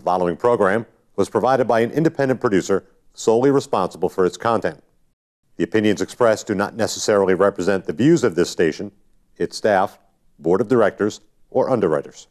The following program was provided by an independent producer solely responsible for its content. The opinions expressed do not necessarily represent the views of this station, its staff, board of directors, or underwriters.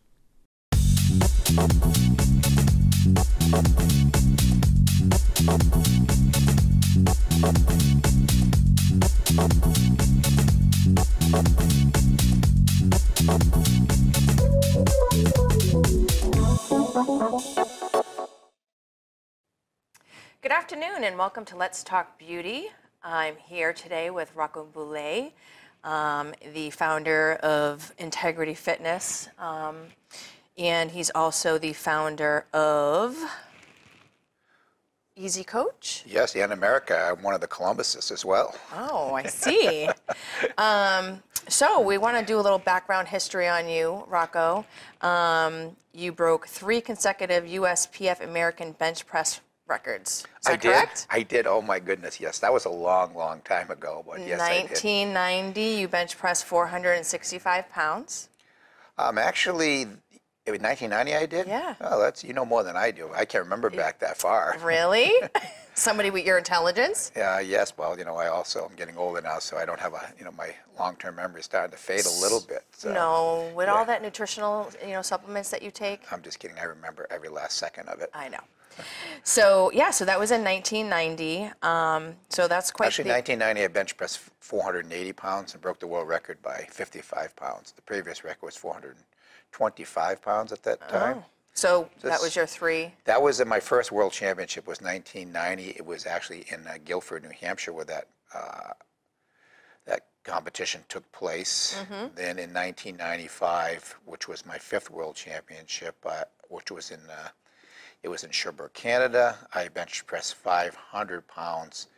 Good afternoon and welcome to Let's Talk Beauty. I'm here today with Rocco Boulay, the founder of Integrity Fitness, and he's also the founder of Easy Coach. Yes, and America. I'm one of the Columbuses as well. Oh, I see. So we want to do a little background history on you, Rocco. You broke 3 consecutive USPF American bench press records. Is that correct? I did. Oh my goodness, yes. That was a long, long time ago, but yes, I did. 1990, you bench pressed 465 pounds. Actually, in 1990 I did? Yeah. Oh, that's, you know more than I do. I can't remember back that far. Really? Somebody with your intelligence? Yes, well, you know, I'm getting older now, so I don't have my long-term memory is starting to fade a little bit. So, no, with all that nutritional, supplements that you take? I'm just kidding. I remember every last second of it. I know. So, yeah, so that was in 1990. So that's quite... Actually, 1990, I bench pressed 480 pounds and broke the world record by 55 pounds. The previous record was 425 pounds at that time. Oh. So that was your 3? That was my first world championship was 1990. It was actually in Guilford, New Hampshire, where that competition took place. Mm-hmm. Then in 1995, which was my 5th world championship, which was in it was in Sherbrooke, Canada. I bench pressed 500 pounds.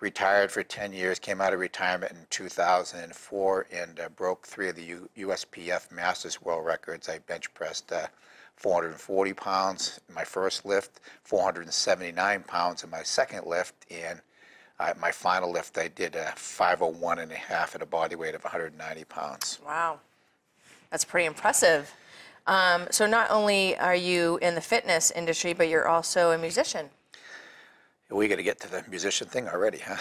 Retired for 10 years, came out of retirement in 2004 and broke 3 of the USPF Masters World Records. I bench pressed 440 pounds in my first lift, 479 pounds in my second lift, and my final lift I did 501.5 at a body weight of 190 pounds. Wow, that's pretty impressive. So not only are you in the fitness industry, but you're also a musician. We got to get to the musician thing already, huh?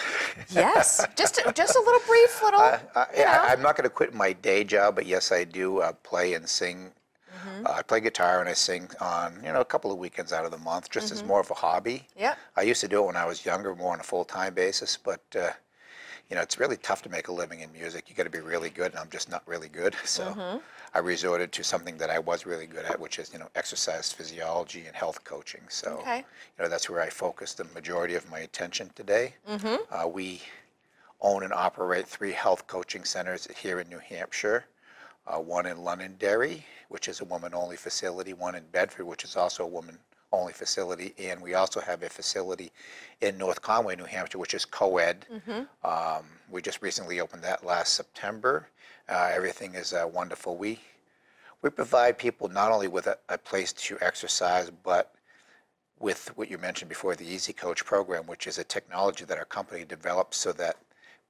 Yes, just a little brief little. I'm not going to quit my day job, but yes, I do play and sing. Mm-hmm. I play guitar and I sing on a couple of weekends out of the month, just as more of a hobby. Yeah. I used to do it when I was younger, more on a full-time basis, but it's really tough to make a living in music. You got to be really good, and I'm just not really good. So I resorted to something that I was really good at, which is exercise physiology and health coaching. So that's where I focus the majority of my attention today. Mm-hmm. We own and operate 3 health coaching centers here in New Hampshire. One in Londonderry, which is a woman-only facility. One in Bedford, which is also a woman-only facility, and we also have a facility in North Conway, New Hampshire, which is co-ed. Mm-hmm. We just recently opened that last September. Everything is wonderful. We provide people not only with a place to exercise, but with what you mentioned before, the Easy Coach program, which is a technology that our company developed so that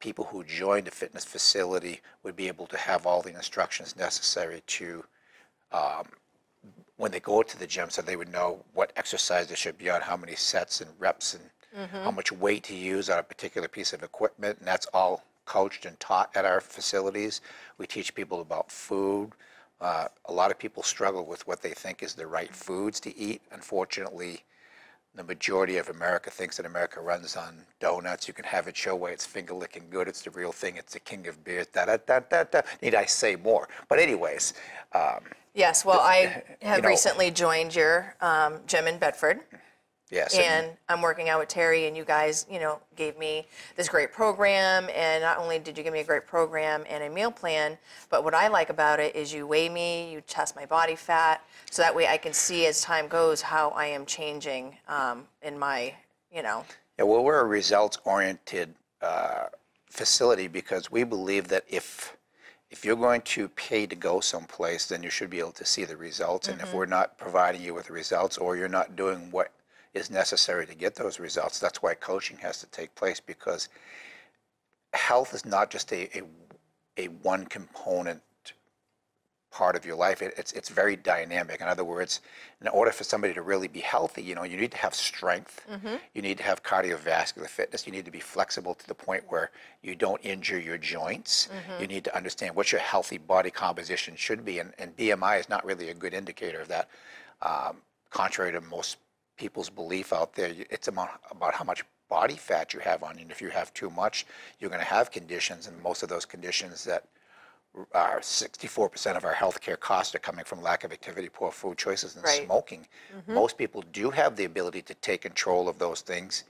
people who joined a fitness facility would be able to have all the instructions necessary to when they go to the gym, so they would know what exercise they should be on, how many sets and reps, and how much weight to use on a particular piece of equipment. And that's all coached and taught at our facilities. We teach people about food. A lot of people struggle with what they think is the right foods to eat. Unfortunately, the majority of America thinks that America runs on donuts. You can have it your way. It's finger-licking good. It's the real thing. It's the king of beers. Da-da-da-da-da. Need I say more? But anyways. Yes, well, I have recently joined your gym in Bedford. Yes. And I'm working out with Terry, and you guys, gave me this great program. And not only did you give me a great program and a meal plan, but what I like about it is you weigh me, you test my body fat, so that way I can see as time goes how I am changing in my, Yeah, well, we're a results-oriented facility because we believe that if you're going to pay to go someplace, then you should be able to see the results. And if we're not providing you with the results, or you're not doing what is necessary to get those results, that's why coaching has to take place, because health is not just a one component part of your life. It's very dynamic. In other words, in order for somebody to really be healthy, you need to have strength. You need to have cardiovascular fitness. You need to be flexible to the point where you don't injure your joints. You need to understand what your healthy body composition should be. And BMI is not really a good indicator of that. Contrary to most people's belief out there, it's about how much body fat you have on you. And if you have too much, you're going to have conditions, and most of those conditions that 64% of our healthcare costs are coming from lack of activity, poor food choices, and smoking. Most people do have the ability to take control of those things,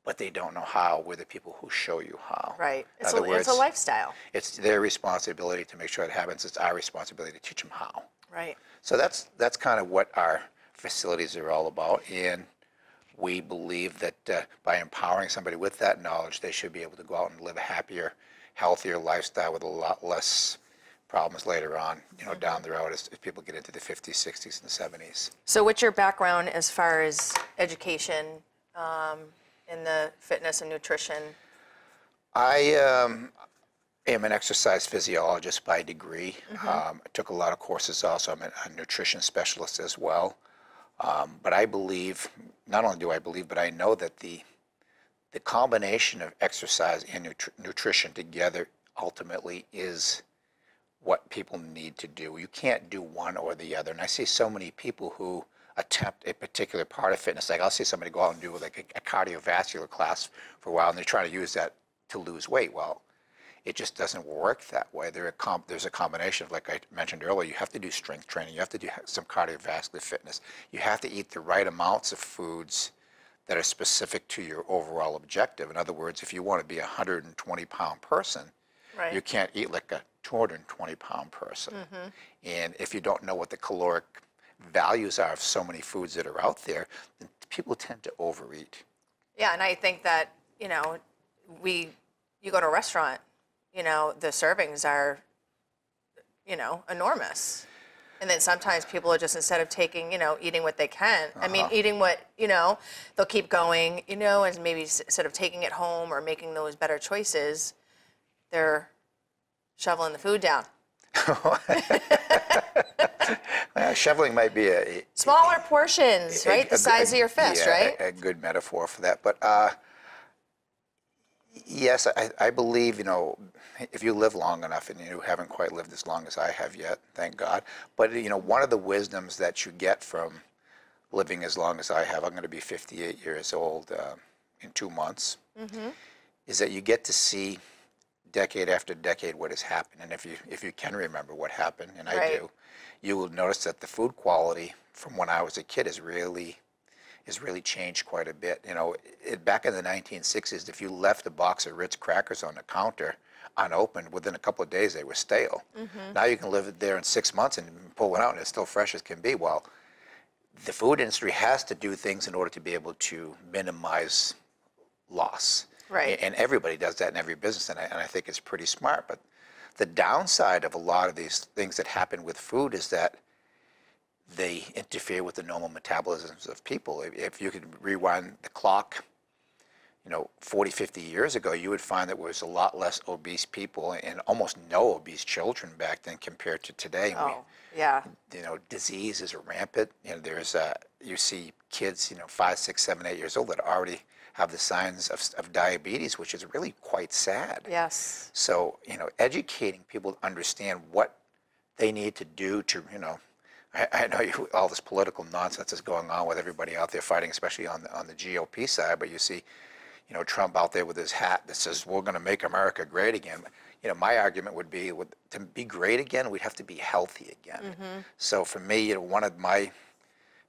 but they don't know how. We're the people who show you how. Right. In other words, it's a lifestyle. It's their responsibility to make sure it happens. It's our responsibility to teach them how. Right. So that's kind of what our facilities are all about, and we believe that by empowering somebody with that knowledge, they should be able to go out and live a happier, healthier lifestyle with a lot less problems later on, down the road as people get into the 50s, 60s, and 70s. So what's your background as far as education in the fitness and nutrition? I am an exercise physiologist by degree. I took a lot of courses also. I'm a nutrition specialist as well. But I believe, not only do I believe, but I know that the combination of exercise and nutrition together ultimately is what people need to do. You can't do one or the other. And I see so many people who attempt a particular part of fitness. Like I'll see somebody go out and do like a cardiovascular class for a while, and they're trying to use that to lose weight. Well, it just doesn't work that way. There's a combination of, like I mentioned earlier, you have to do strength training. You have to do some cardiovascular fitness. You have to eat the right amounts of foods that are specific to your overall objective. In other words, if you want to be a 120-pound person, you can't eat like a 220-pound person. And if you don't know what the caloric values are of so many foods that are out there, then people tend to overeat. Yeah, and I think that, you go to a restaurant, the servings are, enormous. And then sometimes people are just, instead of taking, eating what they can, I mean, eating what, they'll keep going, and maybe instead of taking it home or making those better choices, they're shoveling the food down. Shoveling might be a smaller portions, right? The size of your fist, right? A good metaphor for that. But yes, I believe, if you live long enough, and you haven't quite lived as long as I have yet, thank God. But, one of the wisdoms that you get from living as long as I have, I'm going to be 58 years old in 2 months, is that you get to see decade after decade what has happened. And if you can remember what happened, and I do, you will notice that the food quality from when I was a kid has really changed quite a bit. Back in the 1960s, if you left a box of Ritz crackers on the counter unopened, within a couple of days they were stale. Now you can live there in 6 months and pull one out and it's still fresh as can be. Well, the food industry has to do things in order to be able to minimize loss. Right. And everybody does that in every business, and I think it's pretty smart. But the downside of a lot of these things that happen with food is that they interfere with the normal metabolisms of people. If you could rewind the clock, 40, 50 years ago, you would find that there was a lot less obese people and almost no obese children back then compared to today. Yeah. Disease is rampant. You see kids, 5, 6, 7, 8 years old that already have the signs of diabetes, which is really quite sad. Yes. So, educating people to understand what they need to do to, I know all this political nonsense is going on with everybody out there fighting, especially on the GOP side, but you see, Trump out there with his hat that says, we're going to make America great again. My argument would be, to be great again, we'd have to be healthy again. So for me, one of my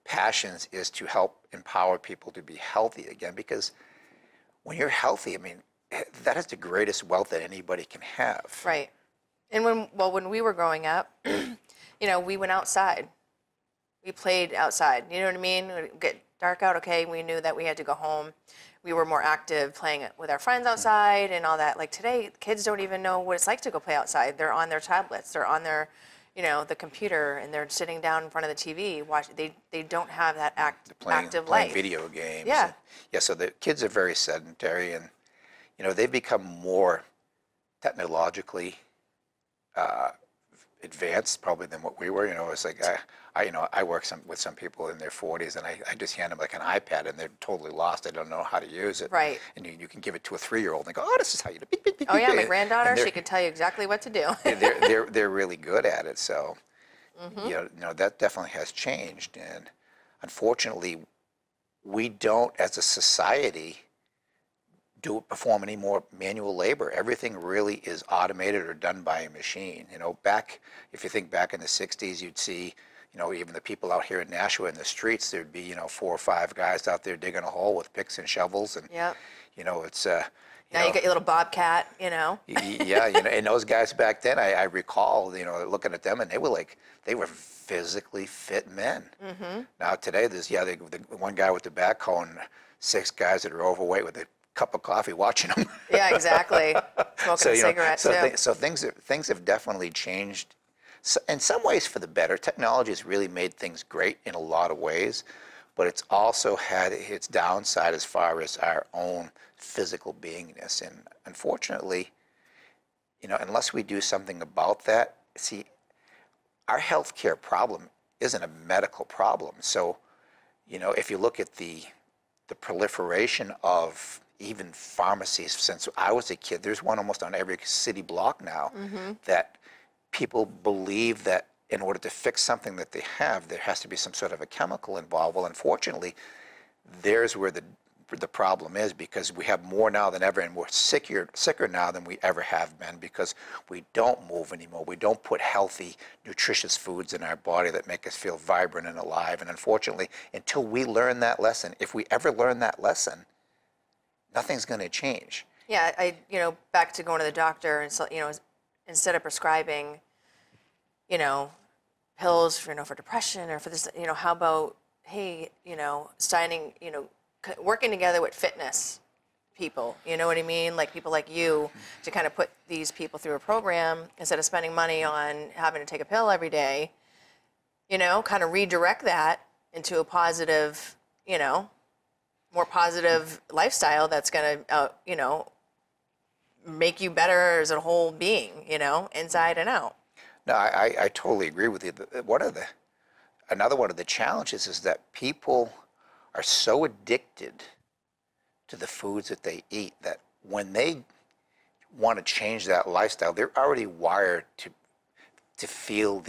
passions is to help empower people to be healthy again, because when you're healthy, that is the greatest wealth that anybody can have. Right. And when we were growing up, we went outside. We played outside. You know what I mean? It would get dark out, okay, we knew that we had to go home. We were more active playing with our friends outside and all that. Like today, kids don't even know what it's like to go play outside. They're on their tablets. They're on their, the computer, and they're sitting down in front of the TV. They don't have that active playing life. Video games. Yeah. So the kids are very sedentary, and, they've become more technologically advanced probably than what we were. You know, it's like I work with some people in their 40s, and I just hand them like an iPad, and they're totally lost. They don't know how to use it. Right. And you can give it to a 3-year-old, and they go, "Oh, this is how you do." Beep, beep, beep, Oh yeah, beep. my granddaughter, And she could tell you exactly what to do. they're really good at it. So, you know, that definitely has changed, and unfortunately, we don't, as a society, perform any more manual labor. Everything really is automated or done by a machine. You know, if you think back in the 60s, you'd see, you know, even the people out here in Nashua in the streets, there'd be, you know, 4 or 5 guys out there digging a hole with picks and shovels, and Yep. you know, it's Now you got your little bobcat, you know. yeah, you know, and those guys back then, I recall, you know, looking at them, and they were physically fit men. Now today, there's the one guy with the backhoe and 6 guys that are overweight with a cup of coffee watching them. Yeah, exactly. Smoking a cigarette too. So things have definitely changed. So in some ways for the better. Technology has really made things great in a lot of ways, but it's also had its downside as far as our own physical beingness. And unfortunately, you know, unless we do something about that, see, our healthcare problem isn't a medical problem. So, you know, if you look at the proliferation of even pharmacies, since I was a kid, there's one almost on every city block now, that people believe that in order to fix something that they have, there has to be some sort of a chemical involved. Well, unfortunately, there's where the problem is, because we have more now than ever, and we're sicker now than we ever have been, because we don't move anymore. We don't put healthy, nutritious foods in our body that make us feel vibrant and alive. And unfortunately, until we learn that lesson, if we ever learn that lesson, nothing's going to change. Yeah, you know, back to going to the doctor, and so, you know, instead of prescribing, you know, pills for, you know, for depression or for this, you know, how about, hey, you know, working together with fitness people, you know what I mean? Like people like you, to kind of put these people through a program instead of spending money on having to take a pill every day, you know, kind of redirect that into a positive, you know, more positive lifestyle that's going to, you know, make you better as a whole being, you know, inside and out. No, I totally agree with you. Another one of the challenges is that people are so addicted to the foods that they eat that when they want to change that lifestyle, they're already wired to feel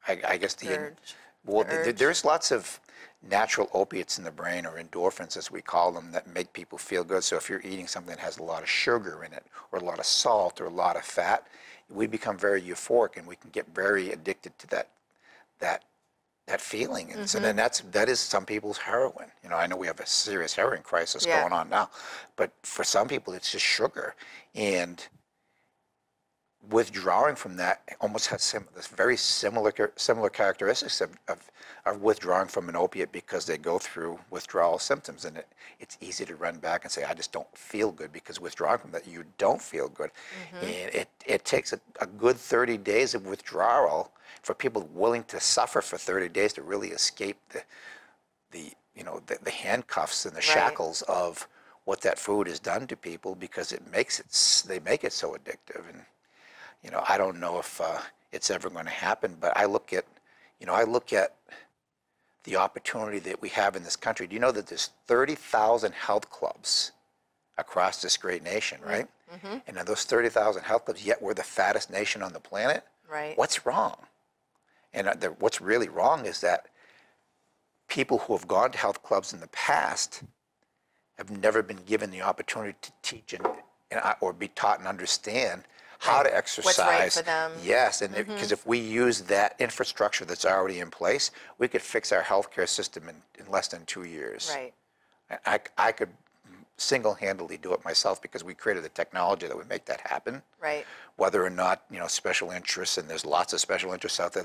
I guess the Urge. well, The urge. there's lots of natural opiates in the brain, or endorphins as we call them, that make people feel good. So if you're eating something that has a lot of sugar in it, or a lot of salt, or a lot of fat, we become very euphoric, and we can get very addicted to that feeling. And so then that is some people's heroin. You know, I know we have a serious heroin crisis going on now, but for some people it's just sugar. And withdrawing from that almost has this very similar characteristics of withdrawing from an opiate, because they go through withdrawal symptoms, and it's easy to run back and say, I just don't feel good, because withdrawing from that, you don't feel good. And it takes a good 30 days of withdrawal for people willing to suffer for 30 days to really escape the handcuffs and the shackles of what that food has done to people, because they make it so addictive. And you know, I don't know if it's ever going to happen, but I look at the opportunity that we have in this country. Do you know that there's 30,000 health clubs across this great nation, right? And of those 30,000 health clubs, yet we're the fattest nation on the planet? Right. What's wrong? And what's really wrong is that people who have gone to health clubs in the past have never been given the opportunity to teach or be taught and understand how to exercise. What's right for them. Yes, and because if we use that infrastructure that's already in place, we could fix our healthcare system in less than 2 years. Right. I could single-handedly do it myself, because we created the technology that would make that happen. Right. Whether or not, you know, special interests, and there's lots of special interests out there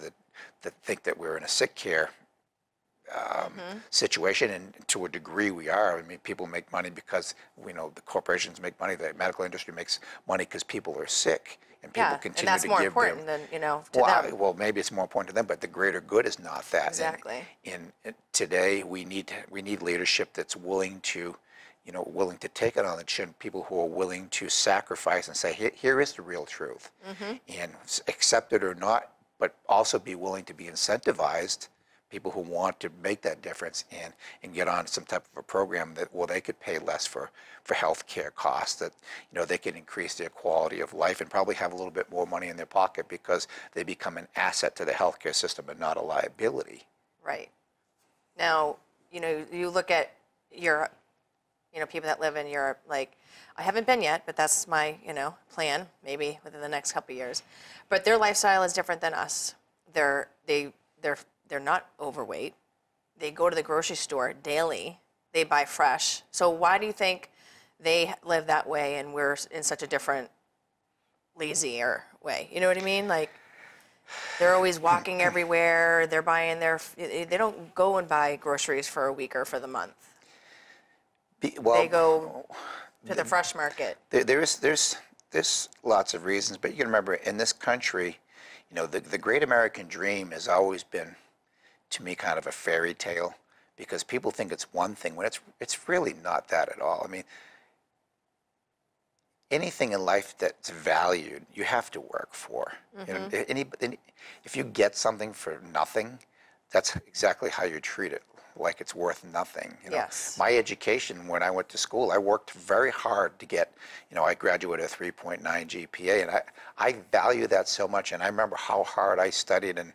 that think that we're in a sick care situation, and to a degree we are. I mean, people make money because we know the corporations make money, the medical industry makes money because people are sick, and people continue and that's to more give important them, than, you know, to them. well, maybe it's more important to them, but the greater good is not that. Exactly. And today we need leadership that's willing to, you know, willing to take it on the chin, people who are willing to sacrifice and say, here is the real truth, and accept it or not, but also be willing to be incentivized, people who want to make that difference and get on some type of a program that, well, they could pay less for health care costs, that, you know, they can increase their quality of life and probably have a little bit more money in their pocket because they become an asset to the healthcare system and not a liability. Right. Now, you know, you look at Europe, you know, people that live in Europe, like, I haven't been yet, but that's my, you know, plan, maybe within the next couple of years. But their lifestyle is different than us. They're not overweight. They go to the grocery store daily. They buy fresh. So why do you think they live that way and we're in such a different, lazier way? You know what I mean? Like, they're always walking everywhere. They're buying they don't go and buy groceries for a week or for the month. Well, they go to the fresh market. There's lots of reasons, but you can remember in this country, you know, the great American dream has always been, to me, kind of a fairy tale, because people think it's one thing when it's really not that at all. I mean, anything in life that's valued, you have to work for. You know, if you get something for nothing, that's exactly how you treat it, like it's worth nothing. You know? Yes. My education, when I went to school, I worked very hard to get, you know, I graduated a 3.9 GPA, and I value that so much, and I remember how hard I studied, and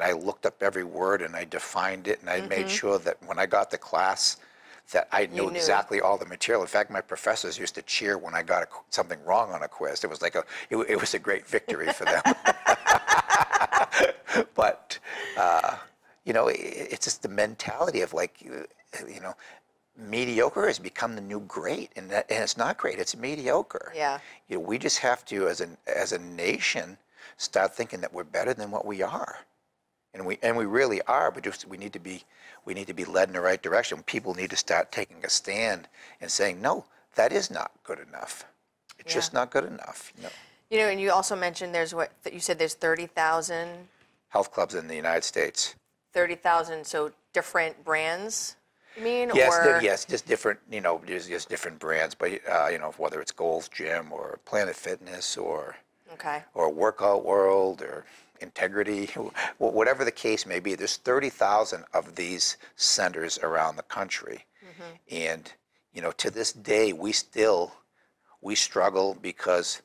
I looked up every word, and I defined it, and I made sure that when I got to class, that I knew exactly all the material. In fact, my professors used to cheer when I got something wrong on a quiz. It was like it was a great victory for them. But you know, it's just the mentality of, like, you know, mediocre has become the new great, and it's not great. It's mediocre. Yeah. You know, we just have to, as a nation, start thinking that we're better than what we are, and we really are. But just we need to be led in the right direction. People need to start taking a stand and saying, no, that is not good enough. It's just not good enough. You know. You know, and you also mentioned there's you said there's 30,000 health clubs in the United States. 30,000, so different brands, you mean? Yes, or? yes, just different, you know, there's just different brands, but, you know, whether it's Gold's Gym or Planet Fitness or Workout World or Integrity, whatever the case may be, there's 30,000 of these centers around the country. And, you know, to this day, we struggle because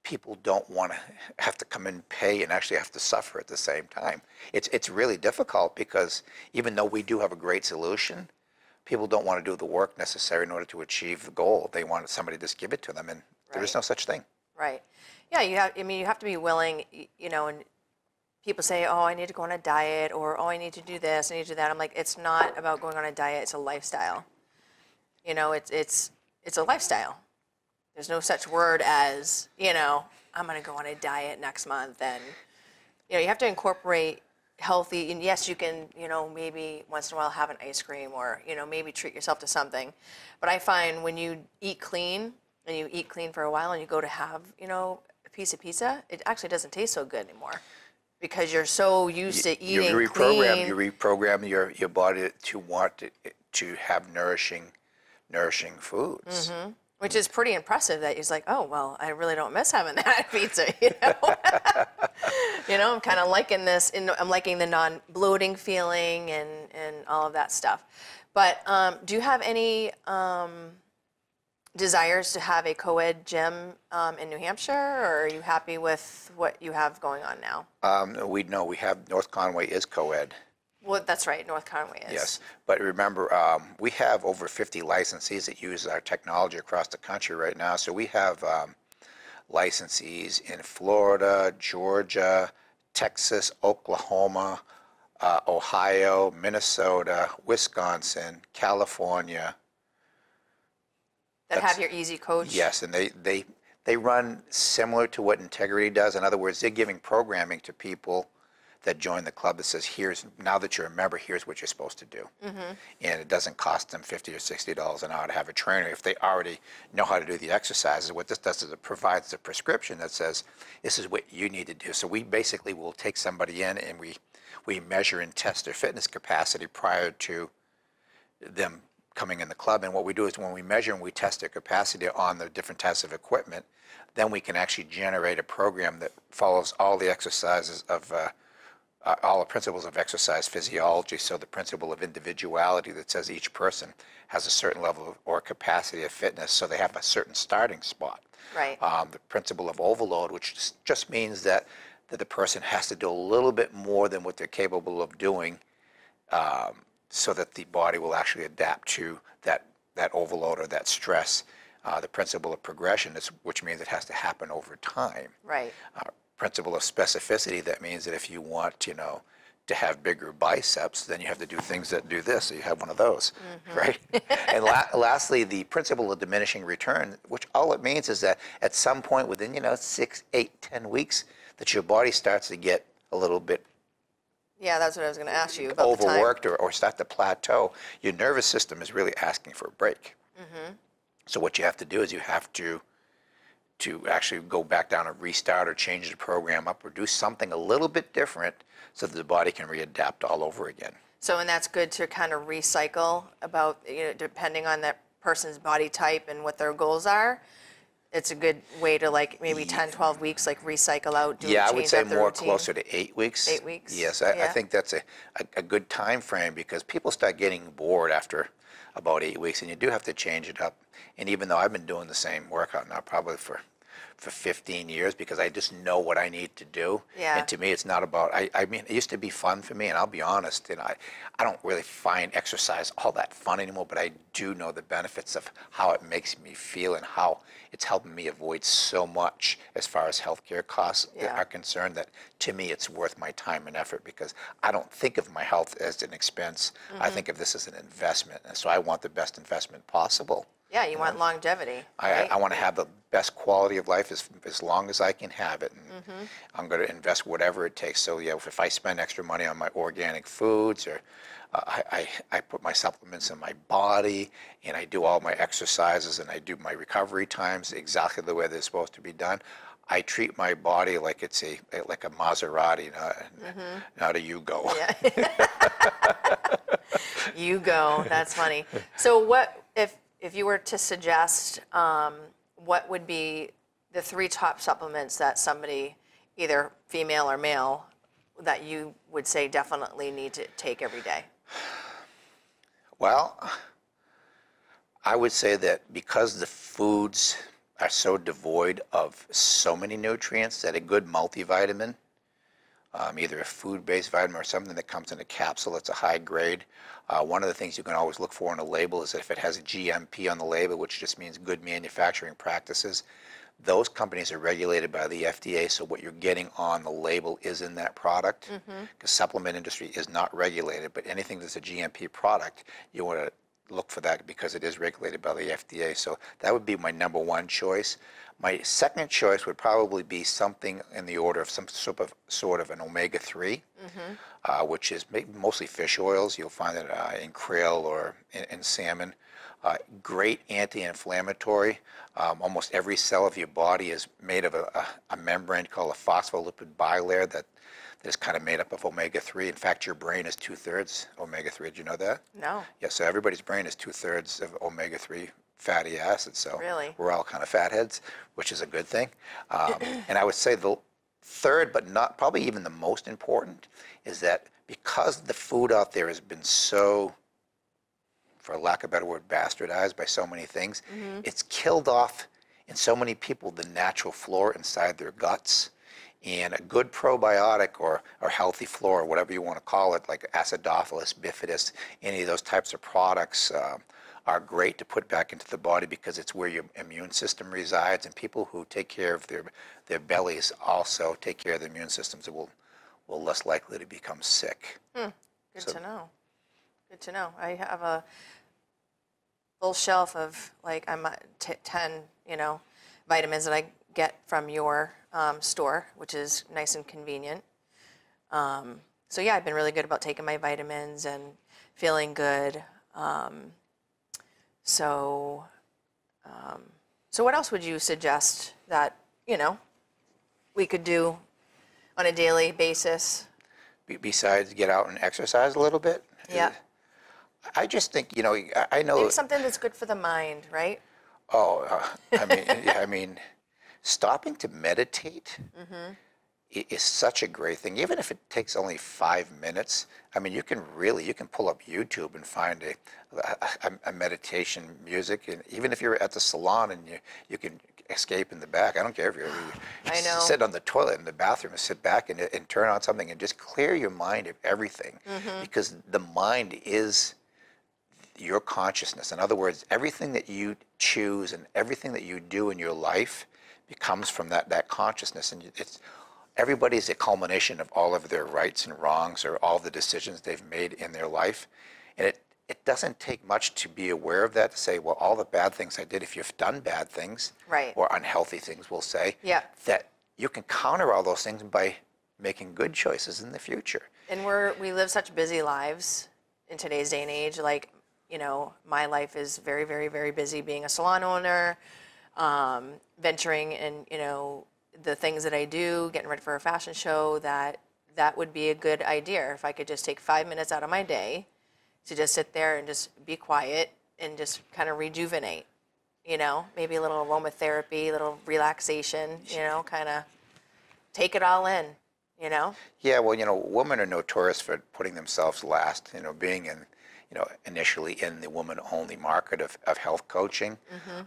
people don't want to have to come and pay and actually have to suffer at the same time. It's really difficult because even though we do have a great solution, people don't want to do the work necessary in order to achieve the goal. They want somebody to just give it to them, and there is no such thing. Right. Yeah, you have to be willing, you know, and people say, oh, I need to go on a diet, or, oh, I need to do this, I need to do that. I'm like, it's not about going on a diet, it's a lifestyle. You know, it's a lifestyle. There's no such word as, you know, I'm going to go on a diet next month. And, you know, you have to incorporate healthy, and yes, you can, you know, maybe once in a while have an ice cream, or, you know, maybe treat yourself to something. But I find when you eat clean, and you eat clean for a while, and you go to have, you know, a piece of pizza, it actually doesn't taste so good anymore. Because you're so used to eating clean. You reprogram your body to want to have nourishing foods. Which is pretty impressive that he's like, oh, well, I really don't miss having that pizza, you know? You know, I'm kind of liking this, I'm liking the non-bloating feeling and all of that stuff. But do you have any desires to have a co-ed gym in New Hampshire, or are you happy with what you have going on now? We have North Conway is co-ed. Well, that's right, North Conway is. Yes, but remember, we have over 50 licensees that use our technology across the country right now. So we have licensees in Florida, Georgia, Texas, Oklahoma, Ohio, Minnesota, Wisconsin, California. That have your Easy Coach? Yes, and they run similar to what Integrity does. In other words, they're giving programming to people that join the club that says, now that you're a member, here's what you're supposed to do. And it doesn't cost them $50 or $60 an hour to have a trainer if they already know how to do the exercises. What this does is it provides a prescription that says, this is what you need to do. So we basically will take somebody in and we measure and test their fitness capacity prior to them coming in the club. And what we do is when we measure and we test their capacity on the different types of equipment, then we can actually generate a program that follows all the exercises of all the principles of exercise physiology, so the principle of individuality that says each person has a certain level or capacity of fitness, so they have a certain starting spot. Right. The principle of overload, which just means that the person has to do a little bit more than what they're capable of doing, so that the body will actually adapt to that overload or that stress. The principle of progression, which means it has to happen over time. Right. Principle of specificity, that means that if you want, to have bigger biceps, then you have to do things that do this, so you have one of those, right? And lastly, the principle of diminishing return, which all it means is that at some point within, 6, 8, 10 weeks, that your body starts to get a little bit Yeah, that's what I was going to ask you about overworked or start to plateau. Your nervous system is really asking for a break. So what you have to do is you have to actually go back down and restart or change the program up or do something a little bit different so that the body can readapt all over again. So, and that's good to kind of recycle about, depending on that person's body type and what their goals are. It's a good way to maybe 10, 12 weeks, recycle out, I would say more routine. closer to 8 weeks. 8 weeks? Yes, I think that's a good time frame because people start getting bored after about 8 weeks, and you do have to change it up. And even though I've been doing the same workout now probably for 15 years because I just know what I need to do. Yeah. And to me, it's not about, I mean, it used to be fun for me, and I'll be honest, I don't really find exercise all that fun anymore, but I do know the benefits of how it makes me feel and how it's helping me avoid so much as far as healthcare costs are concerned that to me it's worth my time and effort because I don't think of my health as an expense. I think of this as an investment, and so I want the best investment possible. Yeah, you want longevity. Right? I want to have the best quality of life as long as I can have it. And I'm going to invest whatever it takes. So, if I spend extra money on my organic foods or I put my supplements in my body and I do all my exercises and I do my recovery times exactly the way they're supposed to be done, I treat my body like it's like a Maserati, not a Yugo. Yeah. Yugo, that's funny. So what, if you were to suggest, what would be the 3 top supplements that somebody, either female or male, that you would say definitely need to take every day? Well, I would say that because the foods are so devoid of so many nutrients that a good multivitamin, either a food-based vitamin or something that comes in a capsule that's a high grade. One of the things you can always look for on a label is if it has a GMP on the label, which just means good manufacturing practices. Those companies are regulated by the FDA, so what you're getting on the label is in that product. Because supplement industry is not regulated, but anything that's a GMP product, you want to look for that because it is regulated by the FDA. So that would be my number 1 choice. My second choice would probably be something in the order of some sort of an omega-3, which is mostly fish oils. You'll find it in krill or in salmon. Great anti-inflammatory. Almost every cell of your body is made of a membrane called a phospholipid bilayer that is kind of made up of omega-3. In fact, your brain is 2/3 omega-3. Did you know that? No. Yeah, so everybody's brain is 2/3 of omega-3 fatty acids. So really? We're all kind of fatheads, which is a good thing. And I would say the third, but not probably even the most important, is that because the food out there has been so, for lack of a better word, bastardized by so many things, it's killed off in so many people the natural flora inside their guts. And a good probiotic or healthy flora, whatever you want to call it, like Acidophilus bifidus, any of those types of products are great to put back into the body because it's where your immune system resides. And people who take care of their bellies also take care of their immune systems and will less likely to become sick. Good to know. Good to know. I have a full shelf of I'm at 10, vitamins that I get from your store, which is nice and convenient. So yeah, I've been really good about taking my vitamins and feeling good. So what else would you suggest that, we could do on a daily basis? Besides get out and exercise a little bit? Yeah. I just think, I know... Maybe something that's good for the mind, right? Oh, I mean, stopping to meditate is such a great thing. Even if it takes only 5 minutes, I mean, you can pull up YouTube and find a meditation music, and even if you're at the salon and you can escape in the back. I don't care if you're I know. sit on the toilet in the bathroom and sit back and turn on something and just clear your mind of everything, because the mind is your consciousness. In other words, everything that you choose and everything that you do in your life becomes from that consciousness, and everybody's a culmination of all of their rights and wrongs, or all the decisions they've made in their life. And it doesn't take much to be aware of that, to say, well, all the bad things I did, if you've done bad things, Right. or unhealthy things, we'll say, Yeah. that you can counter all those things by making good choices in the future. And we live such busy lives in today's day and age. Like, you know, my life is very, very, very busy being a salon owner, venturing in, you know, the things that I do, getting ready for a fashion show, that would be a good idea if I could just take 5 minutes out of my day to just sit there and just be quiet and just kind of rejuvenate, you know, maybe a little aromatherapy, a little relaxation, you know, kind of take it all in, you know? Yeah, well, you know, women are notorious for putting themselves last, you know, being in, you know, initially in the woman-only market of health coaching.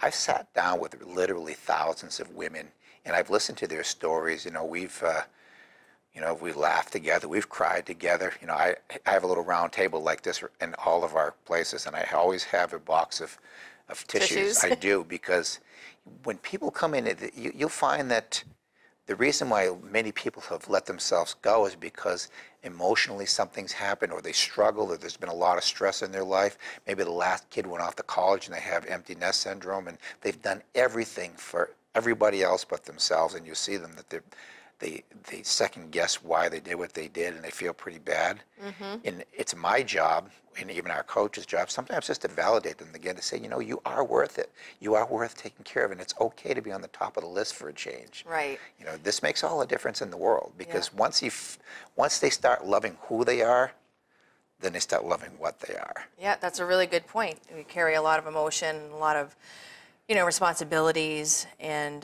I've sat down with literally thousands of women, and I've listened to their stories. You know, we've laughed together, we've cried together. You know, I have a little round table like this in all of our places, and I always have a box of tissues. I do, because when people come in, you'll find that the reason why many people have let themselves go is because emotionally something's happened, or they struggle, or there's been a lot of stress in their life. Maybe the last kid went off to college and they have empty nest syndrome, and they've done everything for everybody else but themselves, and you see them that they second guess why they did what they did, and they feel pretty bad. And it's my job, and even our coach's job, sometimes just to validate them again, to say, you know, you are worth it. You are worth taking care of, and it's okay to be on the top of the list for a change. Right. You know, this makes all the difference in the world, because once they start loving who they are, then they start loving what they are. Yeah, that's a really good point. We carry a lot of emotion, a lot of, you know, responsibilities, and,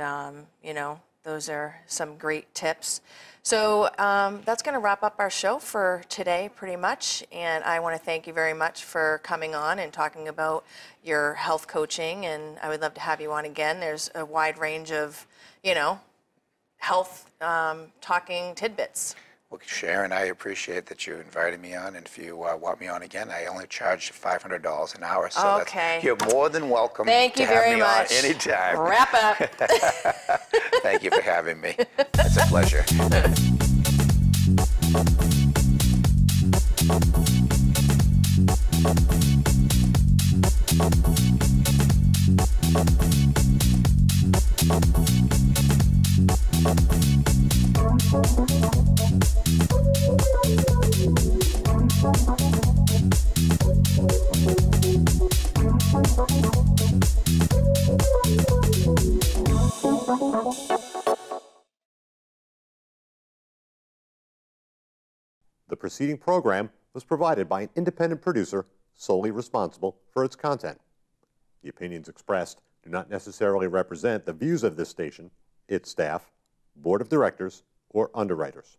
you know, those are some great tips. So that's going to wrap up our show for today, pretty much. And I want to thank you very much for coming on and talking about your health coaching. And I would love to have you on again. There's a wide range of, you know, health talking tidbits. Well, Sharon, I appreciate that you invited me on, and if you want me on again, I only charge $500 an hour, so you're more than welcome. Thank you very much. On anytime. Wrap up. Thank you for having me. It's a pleasure. The preceding program was provided by an independent producer solely responsible for its content. The opinions expressed do not necessarily represent the views of this station, its staff, board of directors, or underwriters.